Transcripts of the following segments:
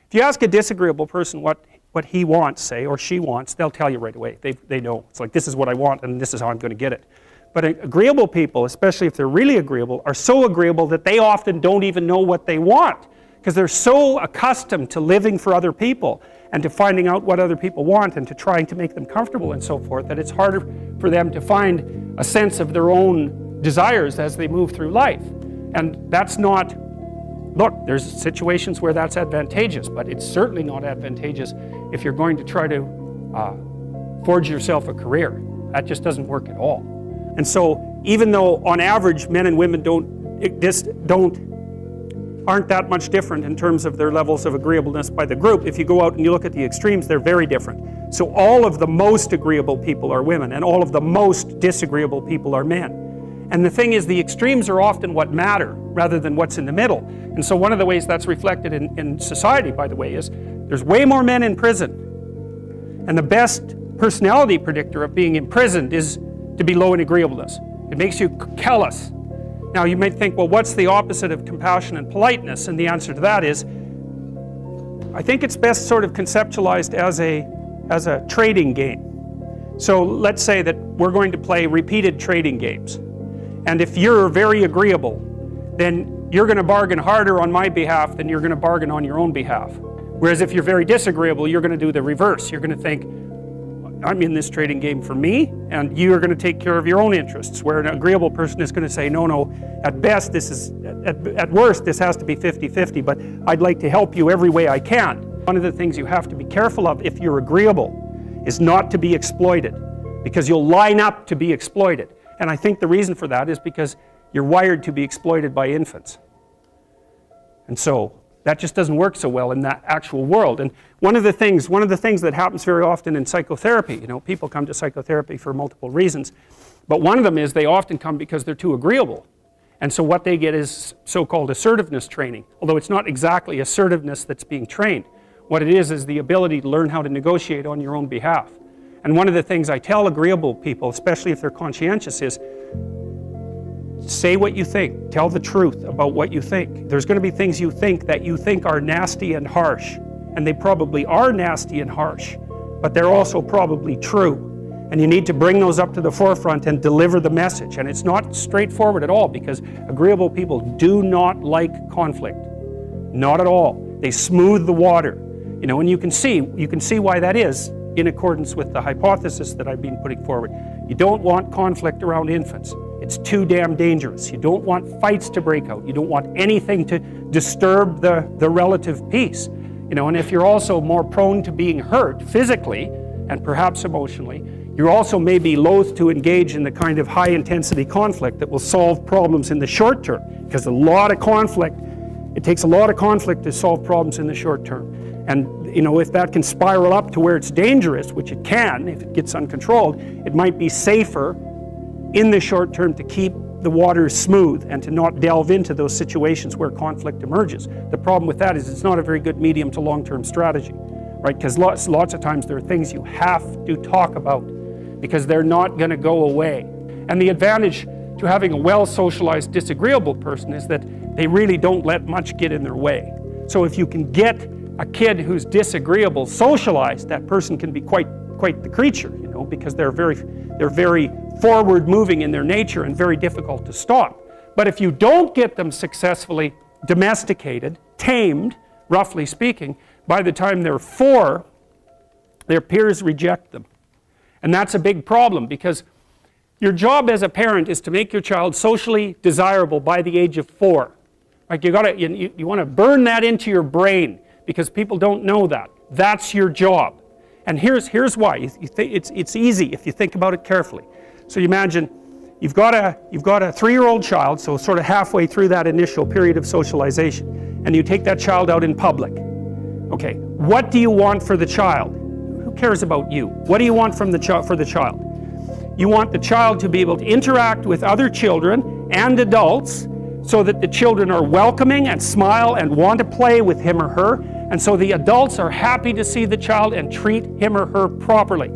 If you ask a disagreeable person what he wants, say, or she wants, they'll tell you right away. They know. It's like, this is what I want and this is how I'm going to get it. But agreeable people, especially if they're really agreeable, are so agreeable that they often don't even know what they want, because they're so accustomed to living for other people and to finding out what other people want and to trying to make them comfortable and so forth, that it's harder for them to find a sense of their own desires as they move through life. And that's not, look, there's situations where that's advantageous, but it's certainly not advantageous if you're going to try to forge yourself a career. That just doesn't work at all. And so, even though on average men and women aren't that much different in terms of their levels of agreeableness by the group, if you go out and you look at the extremes, they're very different. So all of the most agreeable people are women, and all of the most disagreeable people are men. And the thing is, the extremes are often what matter, rather than what's in the middle. And so one of the ways that's reflected in society, by the way, is there's way more men in prison. And the best personality predictor of being imprisoned is to be low in agreeableness. It makes you callous. Now you might think, well, what's the opposite of compassion and politeness? And the answer to that is, I think it's best sort of conceptualized as a trading game. So let's say that we're going to play repeated trading games. And if you're very agreeable, then you're going to bargain harder on my behalf than you're going to bargain on your own behalf. Whereas if you're very disagreeable, you're going to do the reverse. You're going to think, I'm in this trading game for me, and you're going to take care of your own interests. Where an agreeable person is going to say, no, at best this is, at worst this has to be 50-50, but I'd like to help you every way I can. One of the things you have to be careful of if you're agreeable is not to be exploited, because you'll line up to be exploited. And I think the reason for that is because you're wired to be exploited by infants. And so that just doesn't work so well in that actual world. And one of the things that happens very often in psychotherapy, people come to psychotherapy for multiple reasons, but one of them is they often come because they're too agreeable. And so what they get is so-called assertiveness training, although it's not exactly assertiveness that's being trained. What it is the ability to learn how to negotiate on your own behalf. And one of the things I tell agreeable people, especially if they're conscientious, is say what you think. Tell the truth about what you think. There's going to be things you think that you think are nasty and harsh. And they probably are nasty and harsh. But they're also probably true. And you need to bring those up to the forefront and deliver the message. And it's not straightforward at all, because agreeable people do not like conflict. Not at all. They smooth the water. And you can see why that is in accordance with the hypothesis that I've been putting forward. You don't want conflict around infants. It's too damn dangerous. You don't want fights to break out. You don't want anything to disturb the relative peace. And if you're also more prone to being hurt physically and perhaps emotionally, you also may be loath to engage in the kind of high intensity conflict that will solve problems in the short term, because it takes a lot of conflict to solve problems in the short term. And if that can spiral up to where it's dangerous, which it can if it gets uncontrolled, it might be safer in the short term to keep the waters smooth and to not delve into those situations where conflict emerges. The problem with that is it's not a very good medium to long-term strategy, right? Because lots of times there are things you have to talk about because they're not going to go away. And the advantage to having a well-socialized disagreeable person is that they really don't let much get in their way. So if you can get a kid who's disagreeable socialized, that person can be quite the creature, because they're very forward-moving in their nature and very difficult to stop. But if you don't get them successfully domesticated, tamed, roughly speaking, by the time they're 4, their peers reject them. And that's a big problem, because your job as a parent is to make your child socially desirable by the age of 4. Like you want to burn that into your brain, because people don't know that. That's your job. And here's why. It's easy if you think about it carefully. So you imagine you've got a 3-year-old child, so sort of halfway through that initial period of socialization, and you take that child out in public. Okay, what do you want for the child? Who cares about you? What do you want for the child? You want the child to be able to interact with other children and adults so that the children are welcoming and smile and want to play with him or her, and so the adults are happy to see the child and treat him or her properly.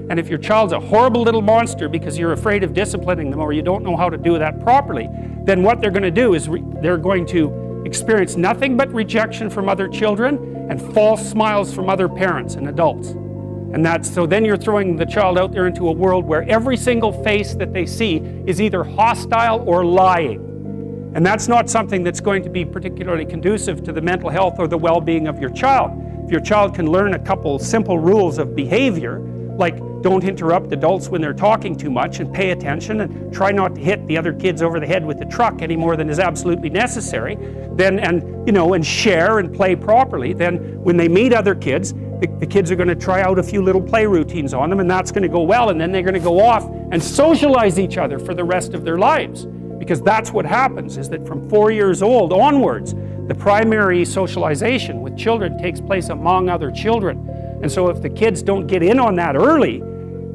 And if your child's a horrible little monster because you're afraid of disciplining them or you don't know how to do that properly, then what they're going to do is they're going to experience nothing but rejection from other children and false smiles from other parents and adults. And so then you're throwing the child out there into a world where every single face that they see is either hostile or lying. And that's not something that's going to be particularly conducive to the mental health or the well-being of your child. If your child can learn a couple simple rules of behavior, like don't interrupt adults when they're talking too much and pay attention and try not to hit the other kids over the head with the truck any more than is absolutely necessary, then, and share and play properly, then when they meet other kids, the kids are going to try out a few little play routines on them, and that's going to go well, and then they're going to go off and socialize each other for the rest of their lives. Because that's what happens, is that from 4 years old onwards, the primary socialization with children takes place among other children. And so if the kids don't get in on that early,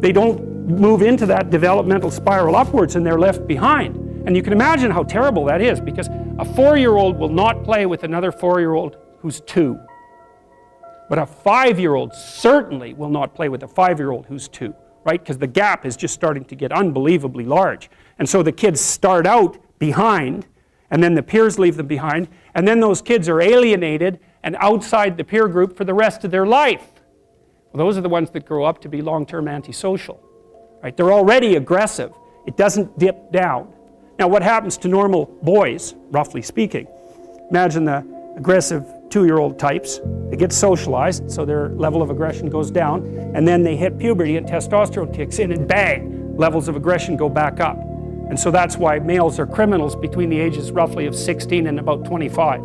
they don't move into that developmental spiral upwards and they're left behind. And you can imagine how terrible that is, because a 4-year-old will not play with another 4-year-old who's 2. But a 5-year-old certainly will not play with a 5-year-old who's 2, right? Because the gap is just starting to get unbelievably large. And so the kids start out behind, and then the peers leave them behind, and then those kids are alienated and outside the peer group for the rest of their life. Well, those are the ones that grow up to be long-term antisocial, right? They're already aggressive. It doesn't dip down. Now, what happens to normal boys, roughly speaking? Imagine the aggressive 2-year-old types. They get socialized, so their level of aggression goes down, and then they hit puberty and testosterone kicks in, and bang, levels of aggression go back up. And so that's why males are criminals between the ages roughly of 16 and about 25.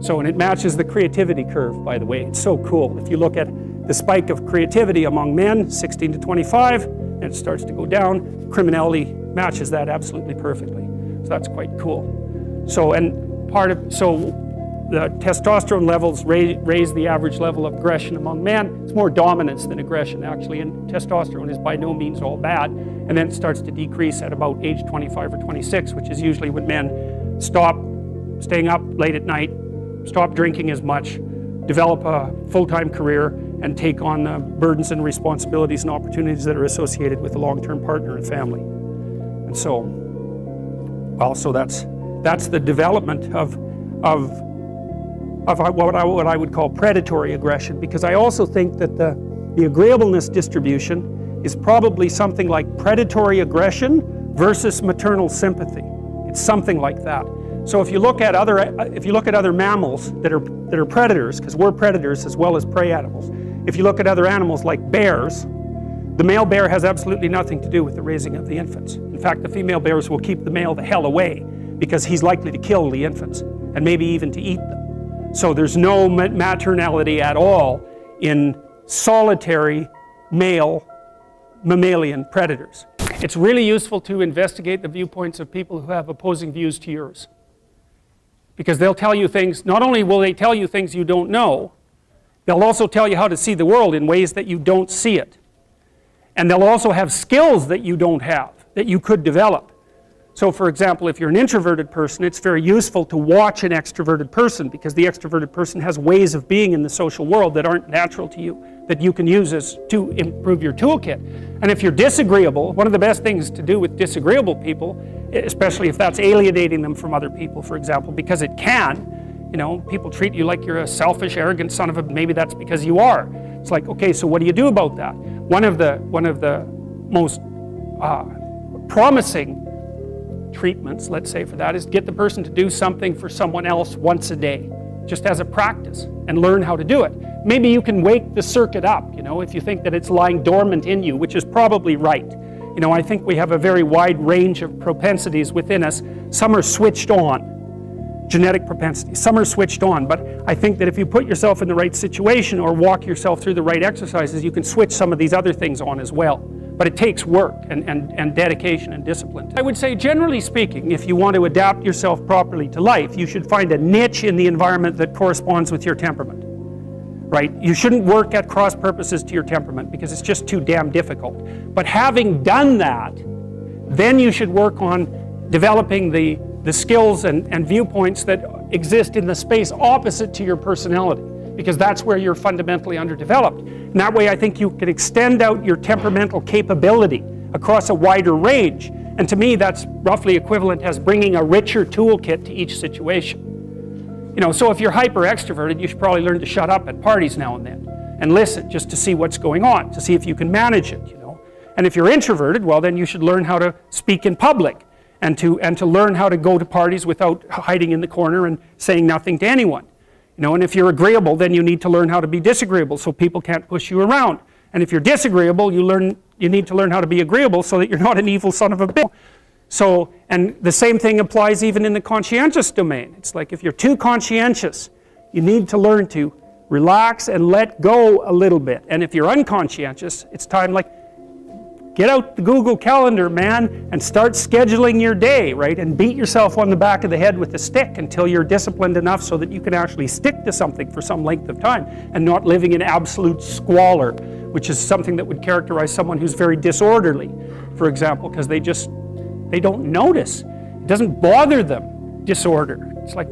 So, and it matches the creativity curve, by the way. It's so cool. If you look at the spike of creativity among men, 16 to 25, and it starts to go down, criminality matches that absolutely perfectly. So that's quite cool. So, the testosterone levels raise the average level of aggression among men. It's more dominance than aggression, actually, and testosterone is by no means all bad. And then it starts to decrease at about age 25 or 26, which is usually when men stop staying up late at night, stop drinking as much, develop a full-time career, and take on the burdens and responsibilities and opportunities that are associated with a long-term partner and family. And so, well, so that's the development of what I would call predatory aggression, because I also think that the agreeableness distribution is probably something like predatory aggression versus maternal sympathy. It's something like that. So if you look at other mammals that are predators, because we're predators as well as prey animals, if you look at other animals like bears, the male bear has absolutely nothing to do with the raising of the infants. In fact, the female bears will keep the male the hell away because he's likely to kill the infants and maybe even to eat them. So there's no maternality at all in solitary male mammalian predators. It's really useful to investigate the viewpoints of people who have opposing views to yours, because they'll tell you things. Not only will they tell you things you don't know, they'll also tell you how to see the world in ways that you don't see it. And they'll also have skills that you don't have, that you could develop. So for example, if you're an introverted person, it's very useful to watch an extroverted person, because the extroverted person has ways of being in the social world that aren't natural to you, that you can use to improve your toolkit. And if you're disagreeable, one of the best things to do with disagreeable people, especially if that's alienating them from other people, for example, because it can, people treat you like you're a selfish, arrogant son of a, maybe that's because you are. It's like, okay, so what do you do about that? One of the most promising treatments, let's say, for that is get the person to do something for someone else once a day, just as a practice, and learn how to do it. Maybe you can wake the circuit up, if you think that it's lying dormant in you, which is probably right. I think we have a very wide range of propensities within us. Some are switched on, genetic propensities. Some are switched on, but I think that if you put yourself in the right situation or walk yourself through the right exercises, you can switch some of these other things on as well. But it takes work and dedication and discipline. I would say, generally speaking, if you want to adapt yourself properly to life, you should find a niche in the environment that corresponds with your temperament, right? You shouldn't work at cross purposes to your temperament because it's just too damn difficult. But having done that, then you should work on developing the skills and viewpoints that exist in the space opposite to your personality, because that's where you're fundamentally underdeveloped. And that way I think you can extend out your temperamental capability across a wider range. And to me that's roughly equivalent as bringing a richer toolkit to each situation. You know, so if you're hyper extroverted, you should probably learn to shut up at parties now and then and listen just to see what's going on, to see if you can manage it, you know. And if you're introverted, well, then you should learn how to speak in public and to learn how to go to parties without hiding in the corner and saying nothing to anyone. You know, and if you're agreeable, then you need to learn how to be disagreeable so people can't push you around. And if you're disagreeable, you need to learn how to be agreeable so that you're not an evil son of a bitch. So, and the same thing applies even in the conscientious domain. It's like if you're too conscientious, you need to learn to relax and let go a little bit. And if you're unconscientious, it's time, like, get out the Google Calendar, man, and start scheduling your day, right? And beat yourself on the back of the head with a stick until you're disciplined enough so that you can actually stick to something for some length of time and not living in absolute squalor, which is something that would characterize someone who's very disorderly, for example, because they don't notice. It doesn't bother them, disorder. It's like,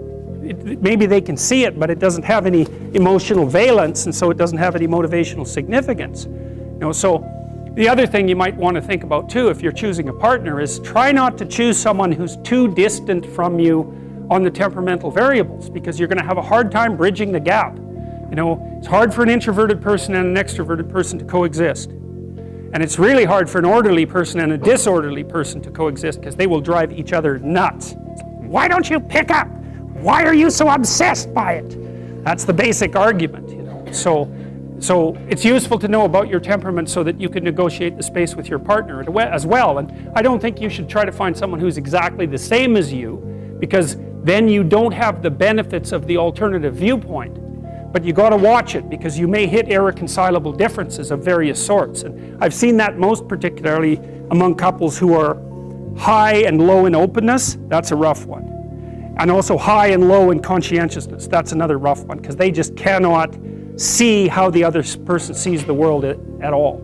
maybe they can see it, but it doesn't have any emotional valence, and so it doesn't have any motivational significance. You know, so the other thing you might want to think about too, if you're choosing a partner, is try not to choose someone who's too distant from you on the temperamental variables, because you're going to have a hard time bridging the gap. You know, it's hard for an introverted person and an extroverted person to coexist. And it's really hard for an orderly person and a disorderly person to coexist, because they will drive each other nuts. Why don't you pick up? Why are you so obsessed by it? That's the basic argument, you know. So it's useful to know about your temperament so that you can negotiate the space with your partner as well. And I don't think you should try to find someone who's exactly the same as you, because then you don't have the benefits of the alternative viewpoint. But you got to watch it, because you may hit irreconcilable differences of various sorts. And I've seen that most particularly among couples who are high and low in openness. That's a rough one. And also high and low in conscientiousness. That's another rough one, because they just cannot see how the other person sees the world at all.